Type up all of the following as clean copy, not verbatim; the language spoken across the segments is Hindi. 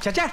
अच्छा,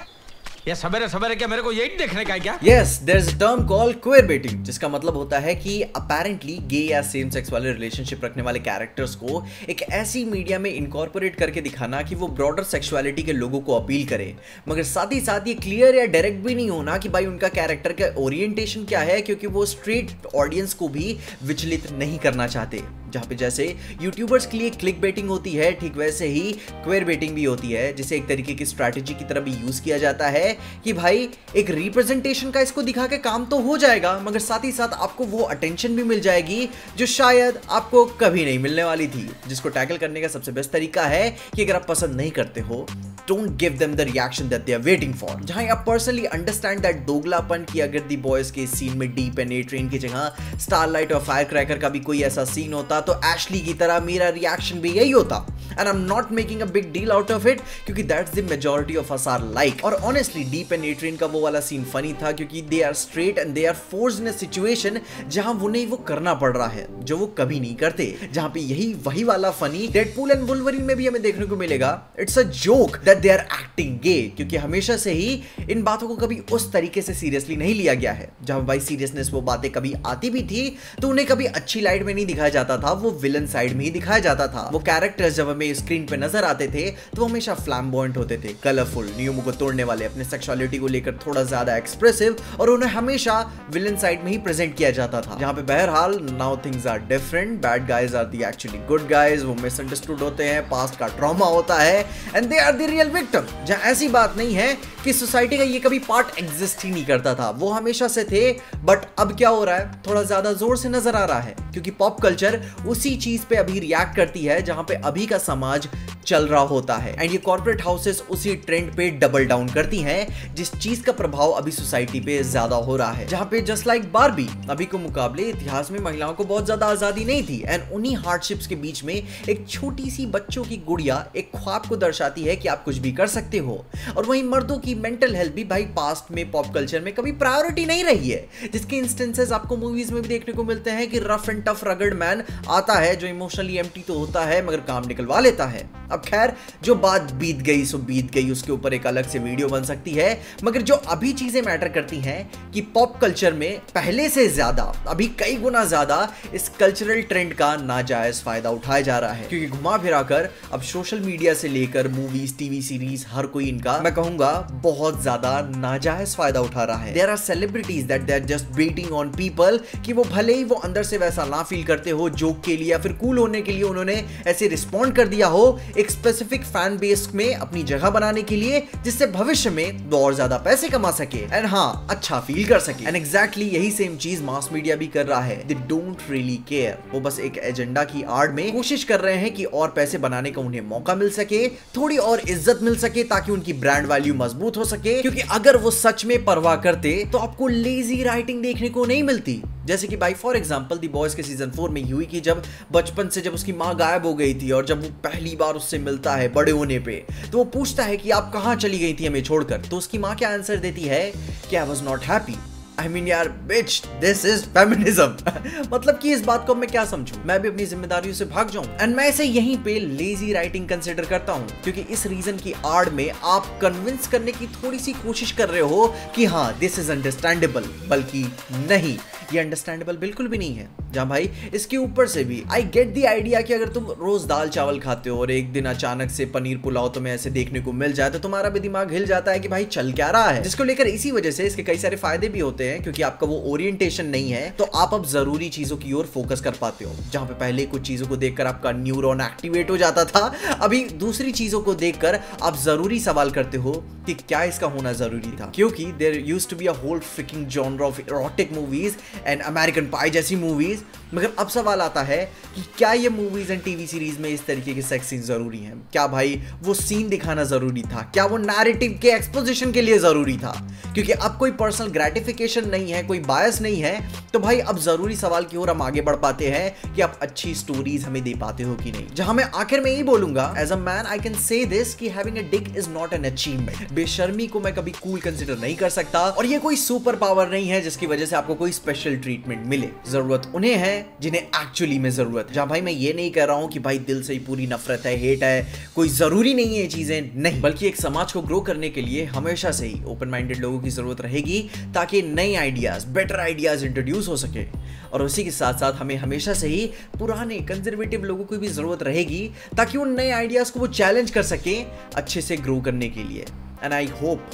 ये सवेरे सवेरे क्या मेरे को यही देखने का है क्या? Yes, there's a term called queer baiting, जिसका मतलब होता है कि apparently गे या सेम सेक्स वाले रिलेशनशिप रखने वाले कैरेक्टर्स को एक ऐसी मीडिया में इनकॉर्पोरेट करके दिखाना कि वो ब्रॉडर सेक्सुअलिटी के लोगों को अपील करे, मगर साथ ही साथ ये क्लियर या डायरेक्ट भी नहीं होना कि भाई उनका कैरेक्टर का ओरिएंटेशन क्या है, क्योंकि वो स्ट्रेट ऑडियंस को भी विचलित नहीं करना चाहते। जहाँ पे जैसे यूट्यूबर्स के लिए क्लिक बेटिंग होती है, ठीक वैसे ही क्वेयर बेटिंग भी होती है, जिसे एक तरीके की स्ट्रैटेजी की तरह भी यूज किया जाता है कि भाई एक रिप्रेजेंटेशन का इसको दिखा के काम तो हो जाएगा, मगर साथ ही साथ आपको वो अटेंशन भी मिल जाएगी जो शायद आपको कभी नहीं मिलने वाली थी। जिसको टैकल करने का सबसे बेस्ट तरीका है कि अगर आप पसंद नहीं करते हो, don't give them the reaction that they are waiting for. जहां आप पर्सनली अंडरस्टैंड दैट दोगलापन कि अगर दी बॉयज के सीन में डीप एंड ए ट्रेन की जगह स्टारलाइट और फायर क्रैकर का भी कोई ऐसा सीन होता तो एशली की तरह मेरा रिएक्शन भी यही होता। And I am not making a big deal out of it, क्योंकि that's the majority of us are like. और honestly deep and a train का वो वाला सीन फनी था, क्योंकि they are straight and they are forced in a situation जहां उन्हें वो करना पड़ रहा है जो वो कभी नहीं करते। जहां पे यही वही वाला फनी डेडपूल एंड वुल्वरीन में भी हमें देखने को मिलेगा। It's a joke that they are acting gay, क्योंकि हमेशा से ही इन बातों को कभी उस तरीके से सीरियसली नहीं लिया गया है। जहां भाई सीरियसनेस वो बातें कभी आती भी थी तो उन्हें कभी अच्छी लाइट में नहीं दिखाया जाता था, वो विलन साइड में ही दिखाया जाता था। वो कैरेक्टर्स जब हमें स्क्रीन पे नजर आते थे तो हमेशा फ्लैम्बॉयंट होते थे, कलरफुल, नियमों को तोड़ने वाले, अपने सेक्सुअलिटी को लेकर थोड़ा ज्यादा एक्सप्रेसिव, और उन्हें हमेशा विलन साइड में ही प्रेजेंट किया जाता था। जहां पे बहरहाल now things are different, bad guys are the actually good guys, वो मिसअंडरस्टूड होते हैं, पास्ट का ट्रॉमा होता है and they are the real victim. जहां ऐसी बात नहीं है कि सोसाइटी का ये कभी पार्ट एग्जिस्ट ही नहीं करता था, वो हमेशा से थे, बट अब क्या हो रहा है, थोड़ा ज्यादा जोर से नजर आ रहा है, क्योंकि पॉप कल्चर उसी चीज पे अभी रिएक्ट करती है जहां पे अभी का समाज चल रहा होता है। एंड ये कॉर्पोरेट हाउसेस उसी ट्रेंड पे डबल डाउन करती हैं, जिस चीज का प्रभाव अभी सोसाइटी पे ज्यादा हो रहा है। जहां पे जस्ट लाइक बारबी, अभी के मुकाबले इतिहास में महिलाओं को बहुत ज्यादा आजादी नहीं थी, एंड उन्हीं हार्डशिप्स के बीच में एक छोटी सी बच्चों की गुड़िया एक ख्वाब को दर्शाती है कि आप कुछ भी कर सकते हो। और वहीं मर्दों की मेंटल हेल्थ भी भाई पास्ट में पॉप कल्चर में कभी प्रायोरिटी नहीं रही है, जिसके इंस्टेंसेस आपको मूवीज में भी देखने को मिलते हैं कि रफ एंड टफ रगड़ मैन आता है जो इमोशनली एम्प्टी तो होता है मगर काम निकलवा लेता है। अब खैर जो बात बीत गई सो बीत गई, उसके ऊपर एक अलग से वीडियो बन सकती है, मगर जो अभी चीजें मैटर करती हैं कि पॉप कल्चर में पहले से ज्यादा, अभी कई गुना ज्यादा इस कल्चरल ट्रेंड का नाजायज फायदा उठाया जा रहा है, क्योंकि घुमा फिरा कर अब सोशल मीडिया से लेकर मूवीज, टीवी सीरीज, हर कोई इनका मैं कहूंगा बहुत ज्यादा नाजायज फायदा उठा रहा है। There are celebrities that they are just betting on people कि वो भले ही वो अंदर से वैसा ना फील करते हो, जोक के लिए या फिर कूल होने के लिए उन्होंने ऐसे रिस्पॉन्ड कर दिया हो एक स्पेसिफिक फैन बेस में अपनी जगह बनाने के लिए, जिससे भविष्य में वो और ज्यादा पैसे कमा सके एंड हाँ अच्छा फील कर सके। एंड एग्जैक्टली यही सेम चीज मास मीडिया भी कर रहा है। दे डोंट रियली केयर, वो बस एक एजेंडा की आड़ में कोशिश कर रहे हैं कि और पैसे बनाने का उन्हें मौका मिल सके, थोड़ी और इज्जत मिल सके, ताकि उनकी ब्रांड वैल्यू मजबूत हो सके। क्योंकि अगर वो सच में परवाह करते तो आपको लेजी राइटिंग देखने को नहीं मिलती। जैसे कि भाई फॉर एग्जांपल दी बॉयज के सीजन 4 में हुई कि जब बचपन से जब उसकी माँ गायब हो गई थी और जब वो पहली बार उससे मिलता है बड़े होने पे, तो वो पूछता है कि आप कहाँ चली गई थी हमें छोड़कर, तो उसकी माँ क्या आंसर देती है कि I was not happy. I mean यार बिच, दिस इज फेमिनिज्म। मतलब कि इस बात को मैं क्या समझूं, मैं भी अपनी जिम्मेदारियों से भाग जाऊं। एंड मैं इसे यहीं पे लेजी राइटिंग कंसिडर करता हूं, क्योंकि इस रीजन की आड़ में आप कन्विंस करने की थोड़ी सी कोशिश कर रहे हो कि हाँ दिस इज अंडरस्टैंडेबल, बल्कि नहीं, ये अंडरस्टैंडेबल बिल्कुल भी नहीं है। जहां भाई इसके ऊपर से भी आई गेट द आइडिया कि अगर तुम रोज दाल चावल खाते हो और एक दिन अचानक से पनीर पुलाव तुम्हें ऐसे देखने को मिल जाए तो तुम्हारा भी दिमाग हिल जाता है कि भाई चल क्या रहा है, जिसको लेकर इसी वजह से इसके कई सारे फायदे भी होते हैं, क्योंकि आपका वो ओरिएंटेशन नहीं है तो आप अब जरूरी चीजों की ओर फोकस कर पाते हो। जहां पे पहले कुछ चीजों को देखकर आपका न्यूरॉन एक्टिवेट हो जाता था, अभी दूसरी चीजों को देखकर आप जरूरी सवाल करते हो कि क्या इसका होना जरूरी था, क्योंकि there used to be a whole freaking genre of erotic movies and American Pie जैसी मूवीज। मगर अब सवाल आता है कि क्या ये मूवीज एंड टीवी सीरीज में इस तरीके के सेक्स सीन जरूरी हैं? क्या भाई वो सीन दिखाना जरूरी था? क्या वो नैरेटिव के एक्सपोजिशन के लिए जरूरी था? क्योंकि अब कोई पर्सनल ग्रेटिफिकेशन नहीं है, कोई बायस नहीं है, तो भाई अब जरूरी सवाल की ओर हम आगे बढ़ पाते हैं कि आप अच्छी स्टोरीज हमें दे पाते हो कि नहीं। जहां मैं आखिर में यही बोलूंगा, as a man I can say this कि having a dick is not an achievement. बेशर्मी को मैं कभी कूल कंसिडर नहीं कर सकता, और ये कोई सुपर पावर नहीं है जिसकी वजह से आपको कोई स्पेशल ट्रीटमेंट मिले। जरूरत उन्हें है जिन्हें एक्चुअली में जरूरत है। जहां भाई मैं ये नहीं कह रहा हूं कि भाई दिल से ही पूरी नफरत है, हेट है, कोई जरूरी नहीं है ये चीजें, नहीं, बल्कि एक समाज को ग्रो करने के लिए हमेशा से ही ओपन माइंडेड लोगों की जरूरत रहेगी ताकि नए आइडियाज, बेटर आइडियाज इंट्रोड्यूस हो सके। और उसी के साथ साथ हमें हमेशा से ही पुराने कंजर्वेटिव लोगों की भी जरूरत रहेगी ताकि उन नए आइडियाज को वो चैलेंज कर सके अच्छे से ग्रो करने के लिए। एंड आई होप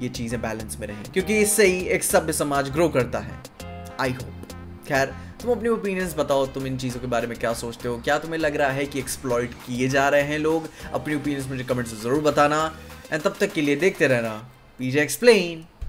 ये चीजें बैलेंस में रहें, क्योंकि इससे ही एक सभ्य समाज ग्रो करता है। I hope. खैर, तुम अपने ओपिनियंस बताओ, तुम इन चीज़ों के बारे में क्या सोचते हो? क्या तुम्हें लग रहा है कि एक्सप्लॉइट किए जा रहे हैं लोग? अपनी ओपिनियंस मुझे कमेंट्स में ज़रूर बताना। एंड तब तक के लिए देखते रहना पीजे एक्सप्लेन।